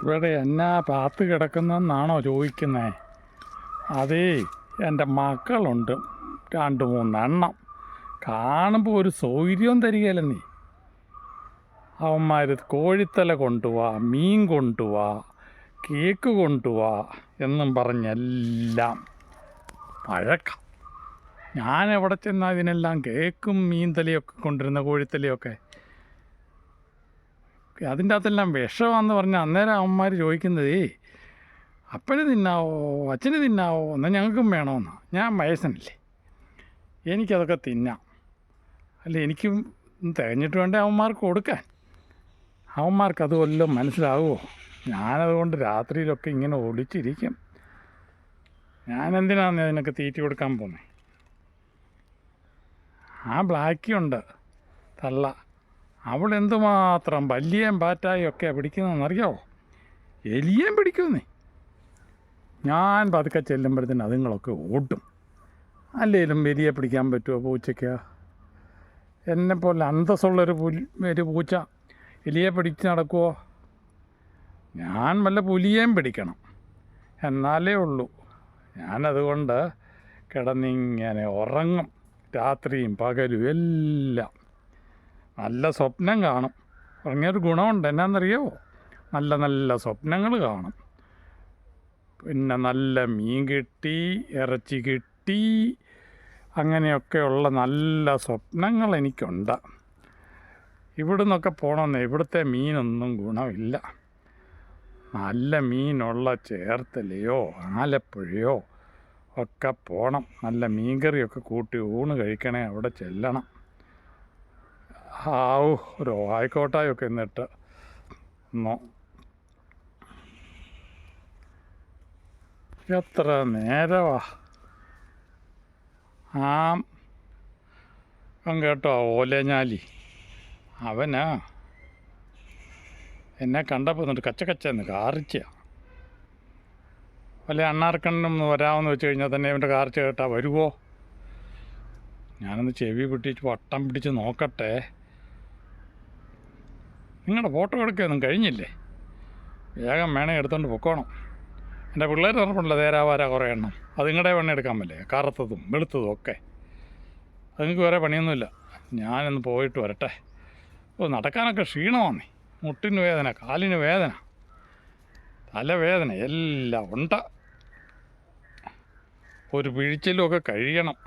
ഇവിടെ എന്നാ പാത്ത് കിടക്കുന്നെന്നാണോ ചോദിക്കുന്നത്? അതേ, എൻ്റെ മക്കളുണ്ട് 2-3 എണ്ണം. കാണുമ്പോൾ ഒരു സൗകര്യവും തരികയില്ല നീ. അവന്മാർ കോഴിത്തല കൊണ്ടുപോവാ, മീൻ കൊണ്ടുപോവാ, കേക്ക് കൊണ്ടുപോവാ എന്നും പറഞ്ഞെല്ലാം പഴക്കം. ഞാൻ എവിടെ ചെന്നാൽ ഇതിനെല്ലാം കേക്കും മീൻ തലയൊക്കെ കൊണ്ടുവരുന്ന കോഴിത്തലയൊക്കെ അതിൻ്റെ അകത്തെല്ലാം വിഷമാണെന്ന് പറഞ്ഞാൽ അന്നേരം അവന്മാർ ചോദിക്കുന്നതേ അപ്പന് തിന്നാവോ അച്ഛന് തിന്നാവോ എന്നാൽ ഞങ്ങൾക്കും വേണമെന്നാ. ഞാൻ വയസ്സനല്ലേ, എനിക്കതൊക്കെ തിന്നാം. അല്ല, എനിക്കും തികഞ്ഞിട്ട് വേണ്ടേ അവന്മാർക്ക് കൊടുക്കാൻ. അവന്മാർക്ക് അത് വല്ലതും മനസ്സിലാവുമോ? ഞാനതുകൊണ്ട് രാത്രിയിലൊക്കെ ഇങ്ങനെ ഒളിച്ചിരിക്കും. ഞാനെന്തിനാണ് അതിനൊക്കെ തീറ്റി കൊടുക്കാൻ പോകുന്നത്? ആ ബ്ലാക്കിയുണ്ട് തള്ള, അവൾ എന്തുമാത്രം വല്യേം പാറ്റായും ഒക്കെയാണ് പിടിക്കുന്നതെന്നറിയാവോ? എലിയേം പിടിക്കുന്നേ. ഞാൻ പതുക്കെ ചെല്ലുമ്പോഴത്തേന് അതുങ്ങളൊക്കെ ഓടും. അല്ലെങ്കിലും എലിയെ പിടിക്കാൻ പറ്റുമോ പൂച്ചയ്ക്ക്? എന്നെപ്പോലെ അന്തസ്സുള്ളൊരു ഒരു പൂച്ച എലിയെ പിടിച്ച് നടക്കുമോ? ഞാൻ വല്ല പുലിയേയും പിടിക്കണം, എന്നാലേ ഉള്ളൂ. ഞാനതുകൊണ്ട് കിടന്നിങ്ങനെ ഉറങ്ങും, രാത്രിയും പകലും എല്ലാം. നല്ല സ്വപ്നം കാണും. ഉറങ്ങിയൊരു ഗുണമുണ്ട്, എന്നാണെന്നറിയാമോ? നല്ല നല്ല സ്വപ്നങ്ങൾ കാണും. പിന്നെ നല്ല മീൻ കിട്ടി, ഇറച്ചി കിട്ടി, അങ്ങനെയൊക്കെയുള്ള നല്ല സ്വപ്നങ്ങൾ എനിക്കുണ്ട്. ഇവിടുന്നൊക്കെ പോകണമെന്ന്. ഇവിടുത്തെ മീനൊന്നും ഗുണമില്ല. നല്ല മീനുള്ള ചേർത്തലയോ ആലപ്പുഴയോ ഒക്കെ പോകണം. നല്ല മീൻകറിയൊക്കെ കൂട്ടി ഊണ് കഴിക്കണേ അവിടെ ചെല്ലണം. ഒരു ആയിക്കോട്ടായൊക്കെ എന്നിട്ട് എത്ര നേരമാ അവൻ കേട്ടോ, ഓലഞ്ഞാലി. അവനാ എന്നെ കണ്ടപ്പോൾ എന്നിട്ട് കച്ചന്ന് കാറിച്ച. വല്ല അണ്ണാർക്കണ്ണനും വരാമെന്ന് വെച്ച് കഴിഞ്ഞാൽ തന്നെ ഇവൻ്റെ കാർച്ച കേട്ടാൽ വരുമോ? ഞാനൊന്ന് ചെവി പിടിച്ച് വട്ടം പിടിച്ച് നോക്കട്ടെ. നിങ്ങളുടെ ഫോട്ടോ എടുക്കുകയൊന്നും കഴിഞ്ഞില്ലേ? വേഗം വേണേ എടുത്തുകൊണ്ട് പൊക്കോണം. എൻ്റെ പിള്ളേർ പറഞ്ഞില്ല തേരാവാര കുറേ എണ്ണം. അത് നിങ്ങളുടെ വേണേ എടുക്കാൻ പറ്റില്ലേ? കറുത്തതും വെളുത്തതും ഒക്കെ. അത് നിങ്ങൾക്ക് വേറെ പണിയൊന്നുമില്ല. ഞാനൊന്ന് പോയിട്ട് വരട്ടെ. നടക്കാനൊക്കെ ക്ഷീണമാണേ. മുട്ടിന് വേദന, കാലിന് വേദന, തലവേദന എല്ലാം ഉണ്ട്. ഒരു പിഴിച്ചിലുമൊക്കെ കഴിയണം.